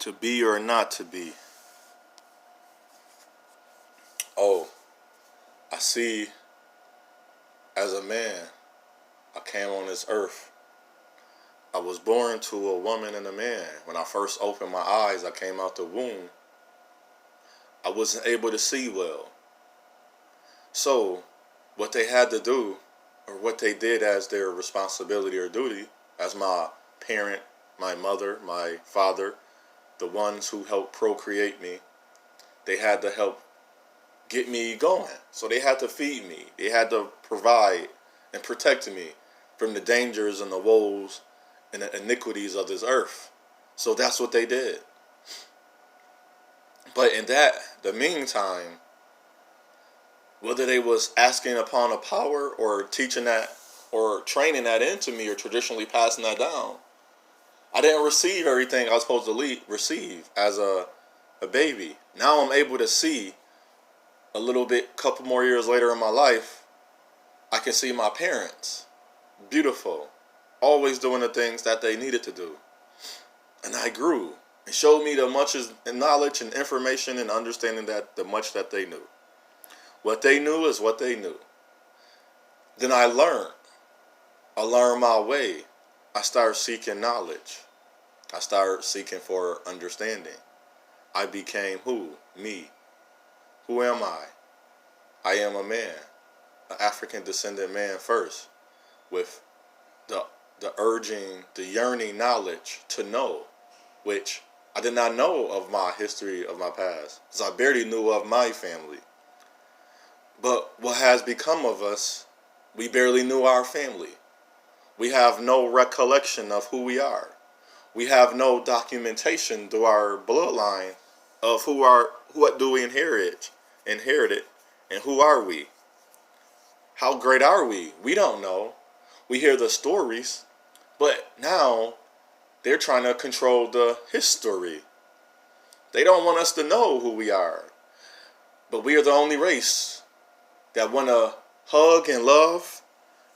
To be or not to be. Oh, I see, as a man, I came on this earth. I was born to a woman and a man. When I first opened my eyes, I came out the womb. I wasn't able to see well. So, what they had to do, or what they did as their responsibility or duty, as my parent, my mother, my father, the ones who helped procreate me, they had to help get me going. So they had to feed me. They had to provide and protect me from the dangers and the woes and the iniquities of this earth. So that's what they did. But in the meantime, whether they was asking upon a power or teaching that or training that into me or traditionally passing that down, I didn't receive everything I was supposed to receive as a baby. Now I'm able to see a little bit, couple more years later in my life, I can see my parents. Beautiful. Always doing the things that they needed to do. And I grew. It showed me the much knowledge and information and understanding that the much that they knew. What they knew is what they knew. Then I learned. I learned my way. I started seeking knowledge. I started seeking for understanding. I became who? Me. Who am I? I am a man, an African descendant man first, with the urging, the yearning knowledge to know, which I did not know of my history of my past, because I barely knew of my family. But what has become of us, we barely knew our family. We have no recollection of who we are. We have no documentation through our bloodline of what do we inherited, and who are we? How great are we? We don't know. We hear the stories, but now they're trying to control the history. They don't want us to know who we are. But we are the only race that want to hug and love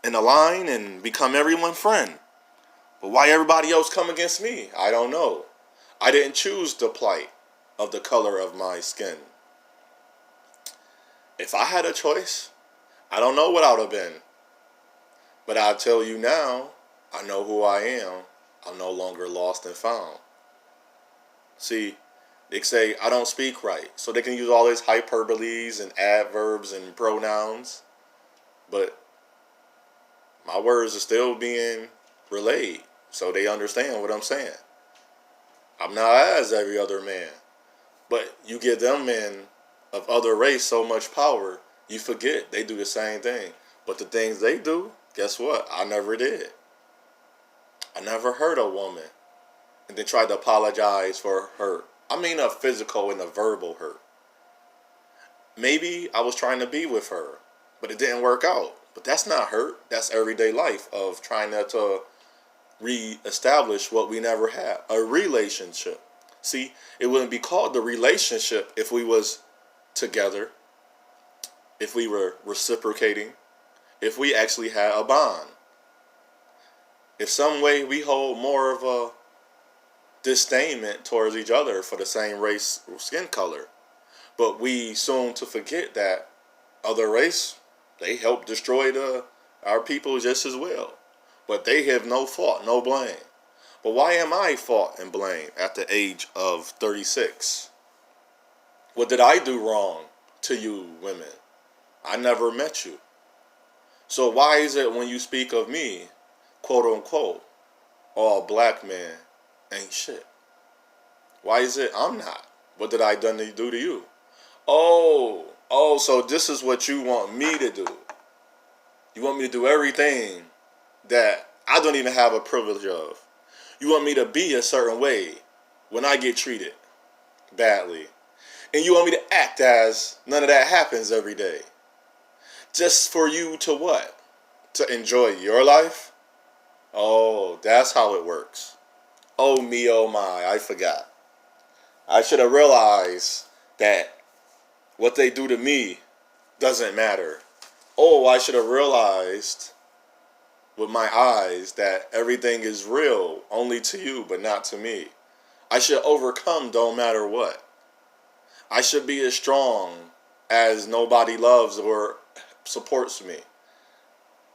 and align and become everyone's friend. But why everybody else come against me? I don't know. I didn't choose the plight of the color of my skin. If I had a choice, I don't know what I would have been. But I'll tell you now, I know who I am. I'm no longer lost and found. See, they say I don't speak right, so they can use all these hyperboles and adverbs and pronouns. But my words are still being relayed, so they understand what I'm saying. I'm not as every other man. But you give them men of other race so much power, you forget they do the same thing. But the things they do, guess what? I never did. I never hurt a woman and then tried to apologize for hurt. I mean a physical and a verbal hurt. Maybe I was trying to be with her, but it didn't work out. But that's not hurt. That's everyday life of trying to re-establish what we never had. A relationship. See, it wouldn't be called the relationship if we was together, if we were reciprocating, if we actually had a bond. If some way we hold more of a disdainment towards each other for the same race or skin color. But we soon to forget that other race, they help destroy our people just as well. But they have no fault, no blame. But why am I fault and blame at the age of 36? What did I do wrong to you women? I never met you. So why is it when you speak of me, quote unquote, all black men ain't shit? Why is it I'm not? What did I do to you? Oh, so this is what you want me to do. You want me to do everything that I don't even have a privilege of. You want me to be a certain way when I get treated badly. And you want me to act as none of that happens every day. Just for you to what? To enjoy your life? Oh, that's how it works. Oh me, oh my, I forgot. I should have realized that what they do to me doesn't matter. Oh, I should have realized with my eyes that everything is real only to you but not to me. I should overcome no matter what. I should be as strong as nobody loves or supports me.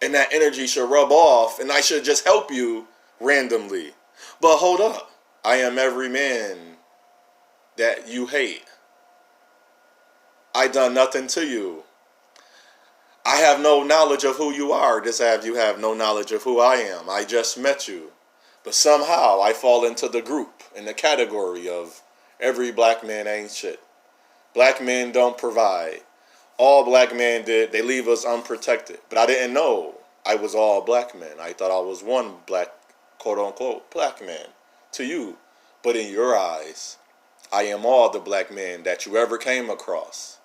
And that energy should rub off, and I should just help you randomly. But hold up. I am every man that you hate. I done nothing to you. I have no knowledge of who you are, just as you have no knowledge of who I am. I just met you. But somehow I fall into the group, in the category of every black man ain't shit. Black men don't provide. All black men did, they leave us unprotected. But I didn't know I was all black men. I thought I was one black, quote unquote, black man to you. But in your eyes, I am all the black men that you ever came across.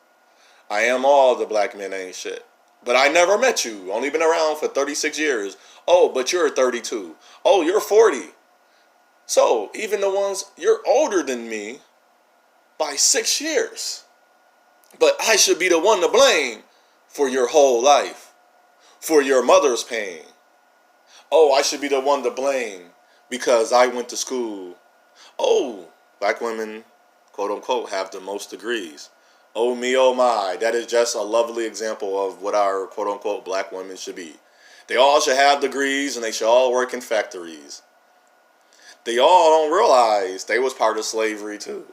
I am all the black men ain't shit. But I never met you. Only been around for 36 years. Oh, but you're 32. Oh, you're 40. So, even the ones, you're older than me by 6 years. But I should be the one to blame for your whole life. For your mother's pain. Oh, I should be the one to blame because I went to school. Oh, black women, quote unquote, have the most degrees. Oh me, oh my. That is just a lovely example of what our quote unquote black women should be. They all should have degrees and they should all work in factories. They all don't realize they was part of slavery too.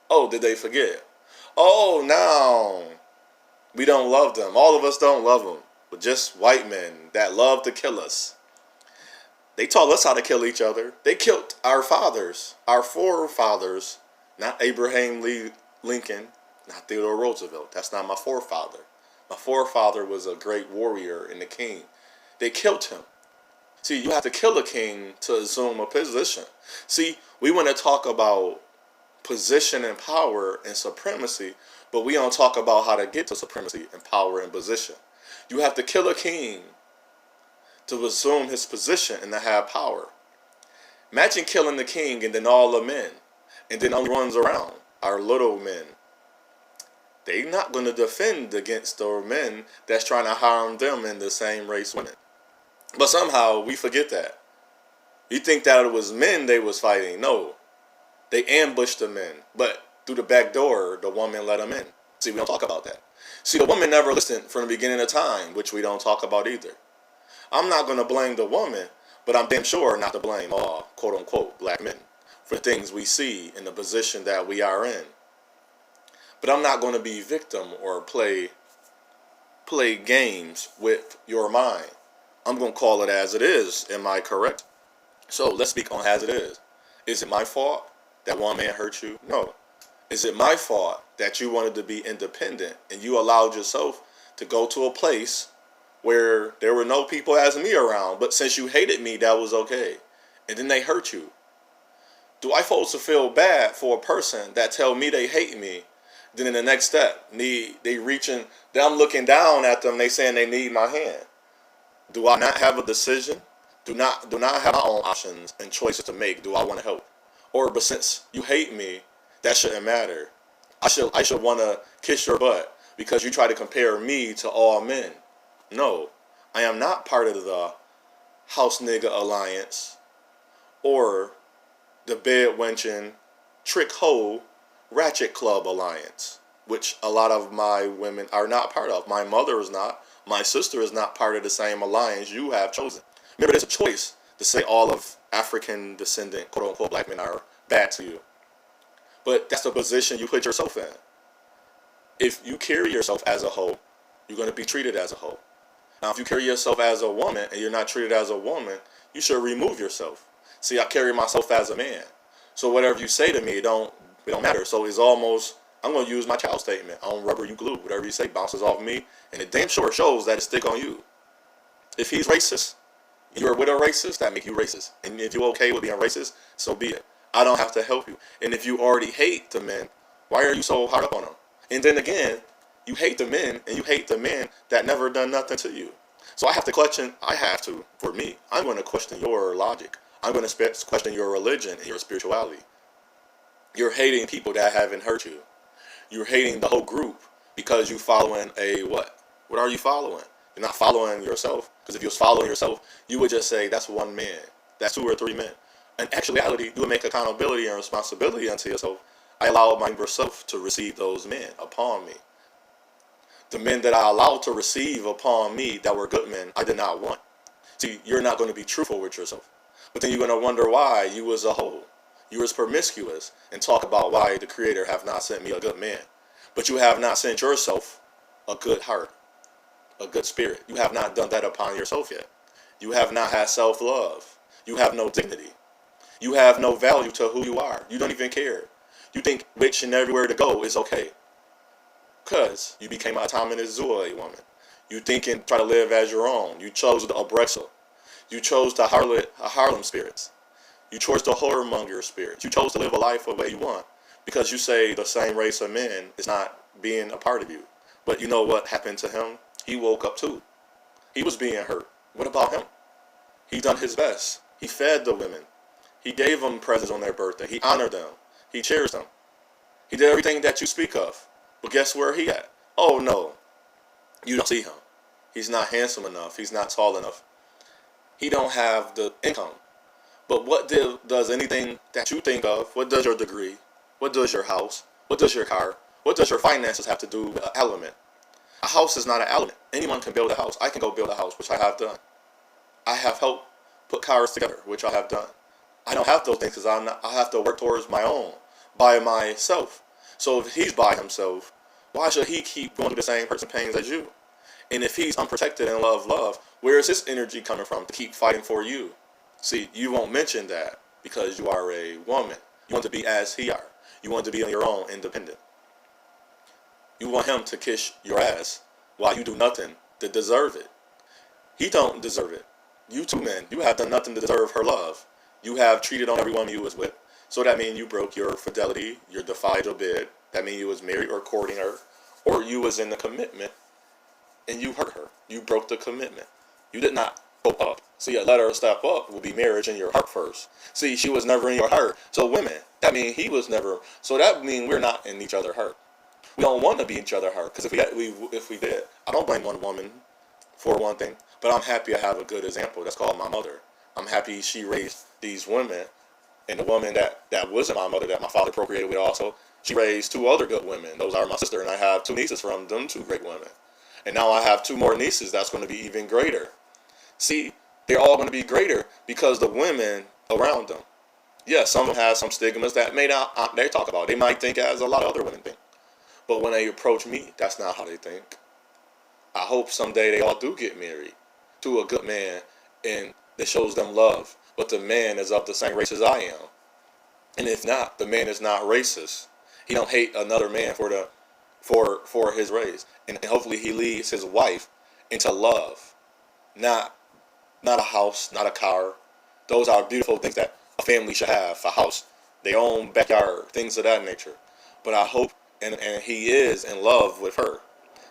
Oh, did they forget? Oh, now we don't love them. All of us don't love them. But just white men that love to kill us. They taught us how to kill each other. They killed our fathers, our forefathers, not Abraham Lincoln, not Theodore Roosevelt. That's not my forefather. My forefather was a great warrior and a king. They killed him. See, you have to kill a king to assume a position. See, we want to talk about position and power and supremacy, but we don't talk about how to get to supremacy and power and position. You have to kill a king to assume his position and to have power. Imagine killing the king and then all the men, and then only ones around are little men. They're not going to defend against the men that's trying to harm them in the same race women. But somehow we forget that. You think that it was men they was fighting. No. They ambushed the men. But through the back door, the woman let them in. See, we don't talk about that. See, the woman never listened from the beginning of time, which we don't talk about either. I'm not going to blame the woman, but I'm damn sure not to blame all, quote unquote, black men for things we see in the position that we are in. But I'm not going to be victim or play games with your mind. I'm going to call it as it is. Am I correct? So let's speak on as it is. Is it my fault that one man hurt you? No. Is it my fault that you wanted to be independent and you allowed yourself to go to a place where there were no people as me around, but since you hated me, that was okay. And then they hurt you. Do I supposed to feel bad for a person that tell me they hate me, then in the next step, they reaching, then I'm looking down at them, they saying they need my hand. Do I not have a decision? Do not have my own options and choices to make? Do I want to help? Or, but since you hate me, that shouldn't matter. I should want to kiss your butt because you try to compare me to all men. No, I am not part of the House Nigga Alliance or the Bed Wenching Trick Hole Ratchet Club Alliance, which a lot of my women are not part of. My mother is not. My sister is not part of the same alliance you have chosen. Remember, there's a choice to say all of African descendant, quote unquote, black men are bad to you. But that's the position you put yourself in. If you carry yourself as a hoe, you're going to be treated as a hoe. Now, if you carry yourself as a woman and you're not treated as a woman, you should remove yourself. See, I carry myself as a man. So whatever you say to me, it don't matter. So it's almost, I'm going to use my child statement. I don't rubber, you glue. Whatever you say bounces off me. And it damn sure shows that it stick on you. If he's racist, you're with a racist, that make you racist. And if you're okay with being racist, so be it. I don't have to help you. And if you already hate the men, why are you so hard up on them? And then again, you hate the men, and you hate the men that never done nothing to you. So for me, I'm going to question your logic. I'm going to question your religion and your spirituality. You're hating people that haven't hurt you. You're hating the whole group because you following a what? What are you following? You're not following yourself. Because if you was following yourself, you would just say, that's one man. That's 2 or 3 men. In actuality, you will make accountability and responsibility unto yourself. I allowed my younger self to receive those men upon me. The men that I allowed to receive upon me that were good men, I did not want. See, you're not going to be truthful with yourself. But then you're going to wonder why you was a hoe. You was promiscuous and talk about why the Creator have not sent me a good man. But you have not sent yourself a good heart, a good spirit. You have not done that upon yourself yet. You have not had self-love. You have no dignity. You have no value to who you are. You don't even care. You think which and everywhere to go is okay. Because you became a autonomous Zoe woman. You think and try to live as your own. You chose the oppressor. You chose the Harlem spirits. You chose the whoremonger spirits. You chose to live a life the way you want. Because you say the same race of men is not being a part of you. But you know what happened to him? He woke up too. He was being hurt. What about him? He done his best. He fed the women. He gave them presents on their birthday. He honored them. He cherished them. He did everything that you speak of. But guess where he at? Oh no. You don't see him. He's not handsome enough. He's not tall enough. He don't have the income. But what does anything that you think of, what does your degree, what does your house, what does your car, what does your finances have to do with an element? A house is not an element. Anyone can build a house. I can go build a house, which I have done. I have helped put cars together, which I have done. I don't have those things because I have to work towards my own, by myself. So if he's by himself, why should he keep going through the same hurts and pains as you? And if he's unprotected and love, where is his energy coming from to keep fighting for you? See, you won't mention that because you are a woman. You want to be as he are. You want to be on your own, independent. You want him to kiss your ass while you do nothing to deserve it. He don't deserve it. You two men, you have done nothing to deserve her love. You have cheated on every woman you was with. So that means you broke your fidelity, you defied your bid. That means you was married or courting her, or you was in the commitment and you hurt her. You broke the commitment. You did not go up. See, let her step up will be marriage in your heart first. See, she was never in your heart. So women, that means he was never. So that means we're not in each other's heart. We don't want to be in each other's heart. Because if we did, I don't blame one woman for one thing. But I'm happy I have a good example. That's called my mother. I'm happy she raised these women. And the woman that wasn't my mother, that my father procreated with also, she raised two other good women. Those are my sister, and I have two nieces from them, two great women. And now I have two more nieces that's going to be even greater. See, they're all going to be greater because the women around them. Yes, some have some stigmas that may not, they talk about. They might think as a lot of other women think. But when they approach me, that's not how they think. I hope someday they all do get married to a good man and that shows them love. But the man is of the same race as I am. And if not, the man is not racist. He don't hate another man for his race. And hopefully he leads his wife into love. Not a house, not a car. Those are beautiful things that a family should have. A house, their own backyard, things of that nature. But I hope, and he is in love with her.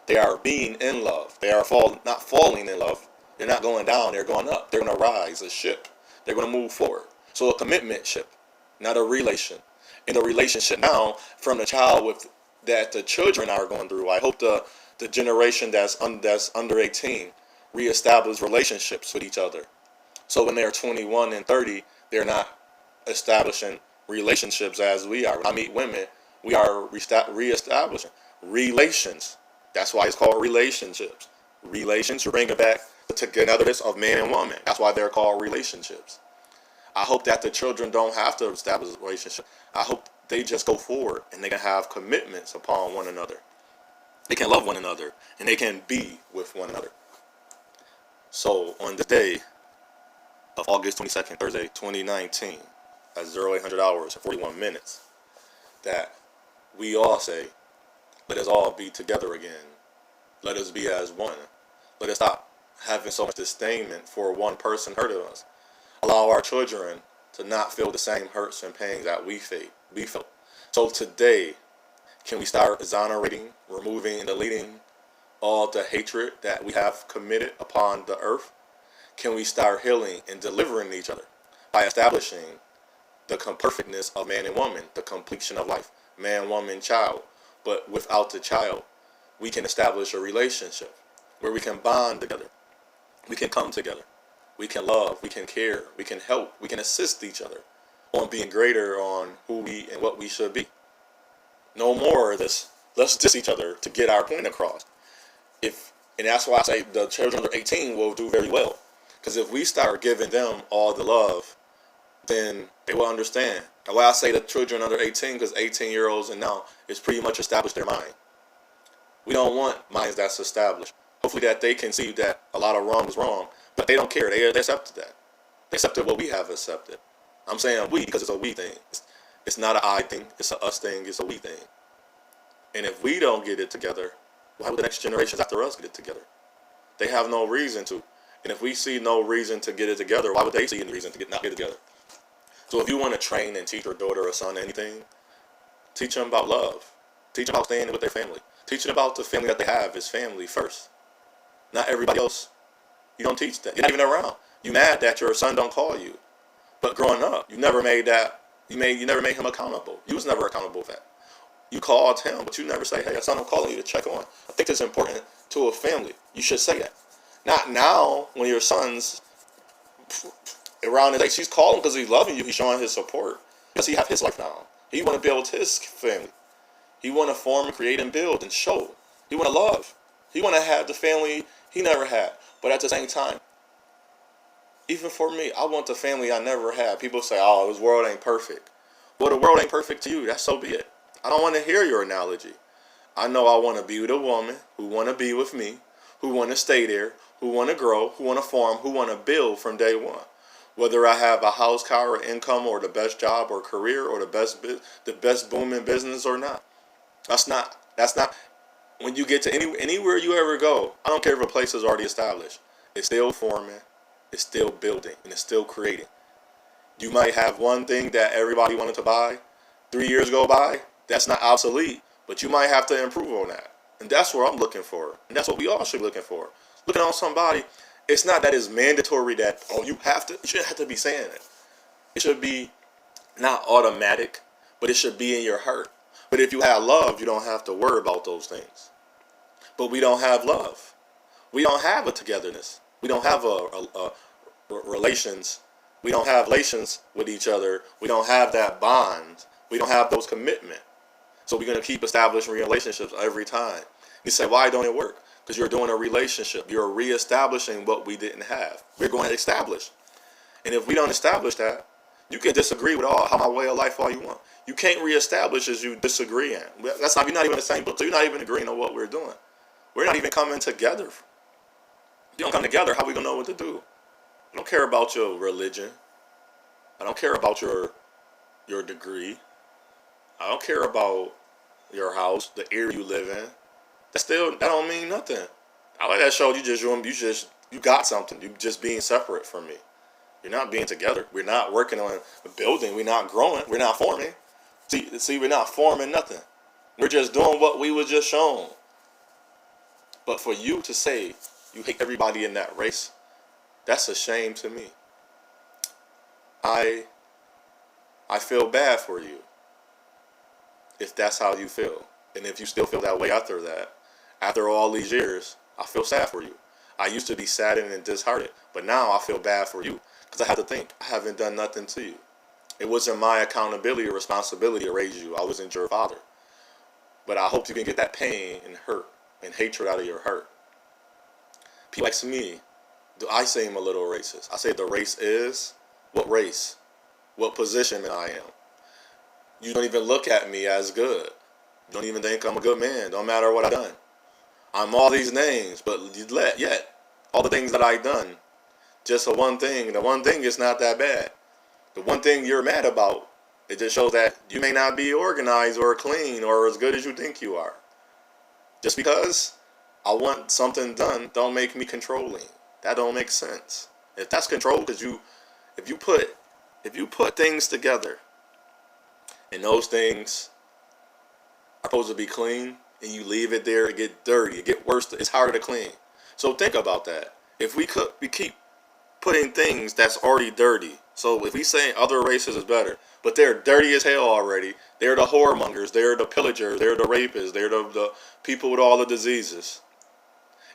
They are being in love. They are not falling in love. They're not going down, they're going up. They're going to rise a ship. They're going to move forward. So a commitment ship, not a relation. In the relationship now, from the child that the children are going through, I hope the generation that's under 18 reestablish relationships with each other. So when they're 21 and 30, they're not establishing relationships as we are. When I meet women, we are reestablishing relations. That's why it's called relationships. Relations, you bring it back to togetherness of man and woman. That's why they're called relationships. I hope that the children don't have to establish a relationship. I hope they just go forward and they can have commitments upon one another. They can love one another and they can be with one another. So on the day of August 22nd, Thursday, 2019, at 0800 hours and 41 minutes, that we all say, let us all be together again. Let us be as one. Let us stop having so much disdainment for one person hurting us. Allow our children to not feel the same hurts and pains that we felt. So today, can we start exonerating, removing, and deleting all the hatred that we have committed upon the earth? Can we start healing and delivering each other by establishing the perfectness of man and woman, the completion of life, man, woman, child? But without the child, we can establish a relationship where we can bond together. We can come together. We can love. We can care. We can help. We can assist each other. on being greater on who we and what we should be. No more of this. Let's diss each other to get our point across. And that's why I say the children under 18 will do very well. Because if we start giving them all the love, then they will understand. And why I say the children under 18, because 18-year-olds and now is pretty much established their mind. We don't want minds that's established. Hopefully that they can see that a lot of wrong is wrong, but they don't care. They accepted that. They accepted what we have accepted. I'm saying we because it's a we thing. It's not an I thing. It's a us thing. It's a we thing. And if we don't get it together, why would the next generations after us get it together? They have no reason to. And if we see no reason to get it together, why would they see any reason to not get it together? So if you want to train and teach your daughter or son anything, teach them about love. Teach them about staying with their family. Teach them about the family that they have is family first. Not everybody else. You don't teach that. You're not even around. You mad that your son don't call you. But growing up, you never made that. You never made him accountable. You was never accountable for that. You called him, but you never say, hey, son, I'm calling you to check on. I think it's important to a family. You should say that. Not now when your son's around his age. He's calling because he's loving you. He's showing his support. Because he have his life now. He want to build his family. He want to form, create, and build and show. He want to love. He want to have the family he never had. But at the same time, even for me, I want the family I never had. People say, oh, this world ain't perfect. Well, the world ain't perfect to you. That's so be it. I don't want to hear your analogy. I know I want to be with a woman who want to be with me, who want to stay there, who want to grow, who want to farm, who want to build from day one. Whether I have a house, car, or income, or the best job or career, or the best booming business or not. That's not. When you get to anywhere you ever go, I don't care if a place is already established. It's still forming, it's still building, and it's still creating. You might have one thing that everybody wanted to buy. 3 years go by, that's not obsolete, but you might have to improve on that. And that's what I'm looking for. And that's what we all should be looking for. Looking on somebody, it's not that it's mandatory that, oh, you shouldn't have to be saying it. It should be not automatic, but it should be in your heart. But if you have love, you don't have to worry about those things. But we don't have love. We don't have a togetherness. We don't have a relations. We don't have relations with each other. We don't have that bond. We don't have those commitment. So we're going to keep establishing relationships every time. You say, why don't it work? Because you're doing a relationship. You're reestablishing what we didn't have. We're going to establish. And if we don't establish that, you can disagree with how my way of life all you want. You can't reestablish as you disagree in. That's not, you're not even in the same book, so you're not even agreeing on what we're doing. We're not even coming together. If you don't come together, how are we going to know what to do? I don't care about your religion. I don't care about your degree. I don't care about your house, the area you live in. That don't mean nothing. I like that show. You got something. You just being separate from me. You're not being together. We're not working on a building. We're not growing. We're not forming. See, we're not forming nothing. We're just doing what we was just shown. But for you to say you hate everybody in that race, that's a shame to me. I feel bad for you if that's how you feel. And if you still feel that way after that, after all these years, I feel sad for you. I used to be saddened and disheartened, but now I feel bad for you because I have to think, I haven't done nothing to you. It wasn't my accountability or responsibility to raise you. I wasn't your father. But I hope you can get that pain and hurt and hatred out of your heart. People like me, I seem a little racist. I say the race is, what race? What position I am? You don't even look at me as good. You don't even think I'm a good man. Don't matter what I've done. I'm all these names, but yet, all the things that I've done, just the one thing is not that bad. The one thing you're mad about, it just shows that you may not be organized or clean or as good as you think you are. Just because I want something done, don't make me controlling. That don't make sense. If that's control, because if you put things together, and those things are supposed to be clean, and you leave it there, it get dirty, it get worse, it's harder to clean. So think about that. If we keep putting things that's already dirty. So if we say other races is better, but they're dirty as hell already, they're the whoremongers, they're the pillagers, they're the rapists, they're the people with all the diseases.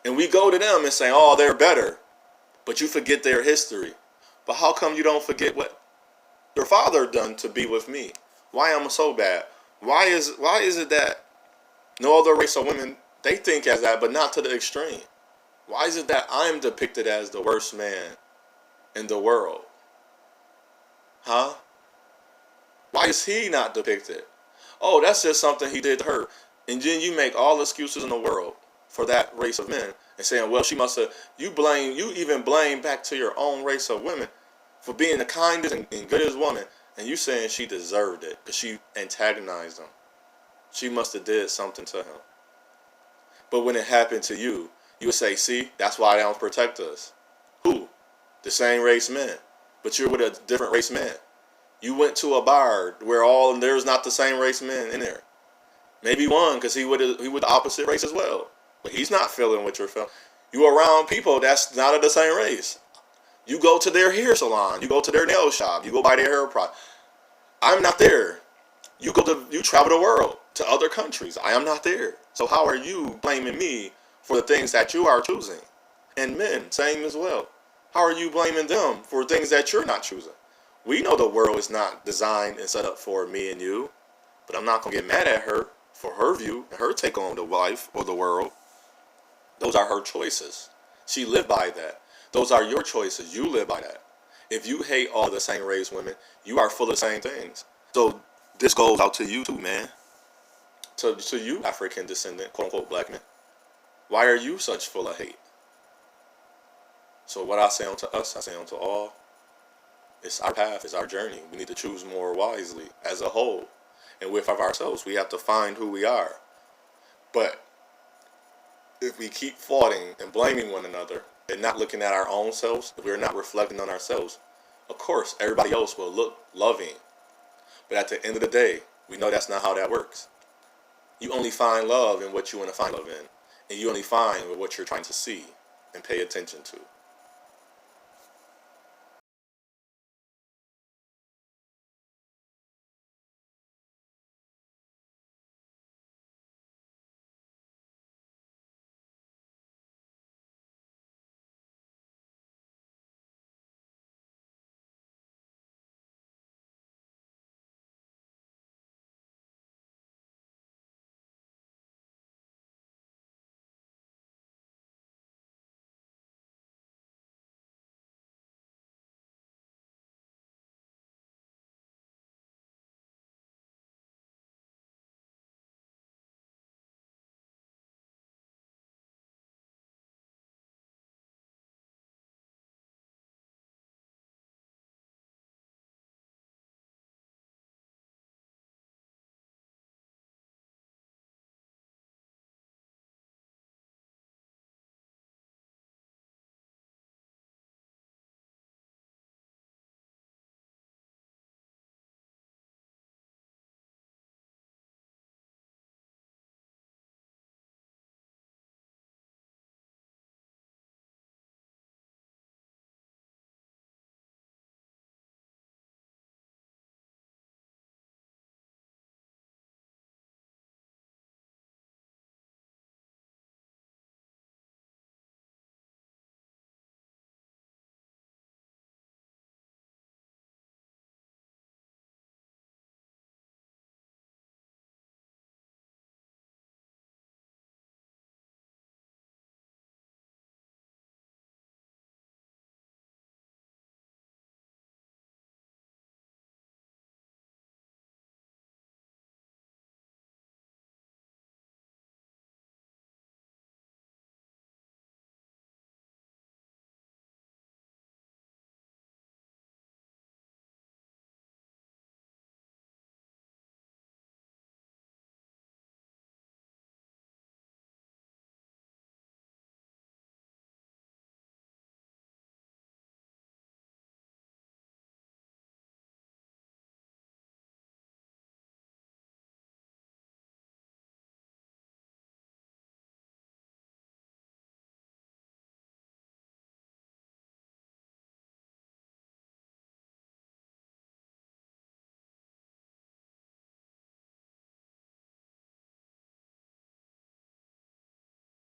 And we go to them and say, oh, they're better. But you forget their history. But how come you don't forget what your father done to be with me? Why am I so bad? Why is it that no other race of women, they think as that, but not to the extreme? Why is it that I'm depicted as the worst man in the world? Huh? Why is he not depicted? Oh, that's just something he did to her. And then you make all excuses in the world for that race of men and saying, well, she must have, you even blame back to your own race of women for being the kindest and goodest woman. And you saying she deserved it because she antagonized him. She must have did something to him. But when it happened to you, you would say, see, that's why they don't protect us. Who? The same race men. But you're with a different race man. You went to a bar where there's not the same race men in there. Maybe one, because he with the opposite race as well. But he's not feeling what you're feeling. You around people that's not of the same race. You go to their hair salon. You go to their nail shop. You go buy their hair product. I'm not there. You travel the world to other countries. I am not there. So how are you blaming me for the things that you are choosing? And men, same as well. How are you blaming them for things that you're not choosing? We know the world is not designed and set up for me and you, but I'm not going to get mad at her for her view and her take on the life or the world. Those are her choices. She lived by that. Those are your choices. You live by that. If you hate all the same race women, you are full of the same things. So this goes out to you too, man. To you, African descendant, quote unquote, black men. Why are you such full of hate? So what I say unto us, I say unto all, it's our path, it's our journey. We need to choose more wisely as a whole. And with ourselves, we have to find who we are. But if we keep fighting and blaming one another and not looking at our own selves, if we're not reflecting on ourselves, of course, everybody else will look loving. But at the end of the day, we know that's not how that works. You only find love in what you want to find love in. And you only find what you're trying to see and pay attention to.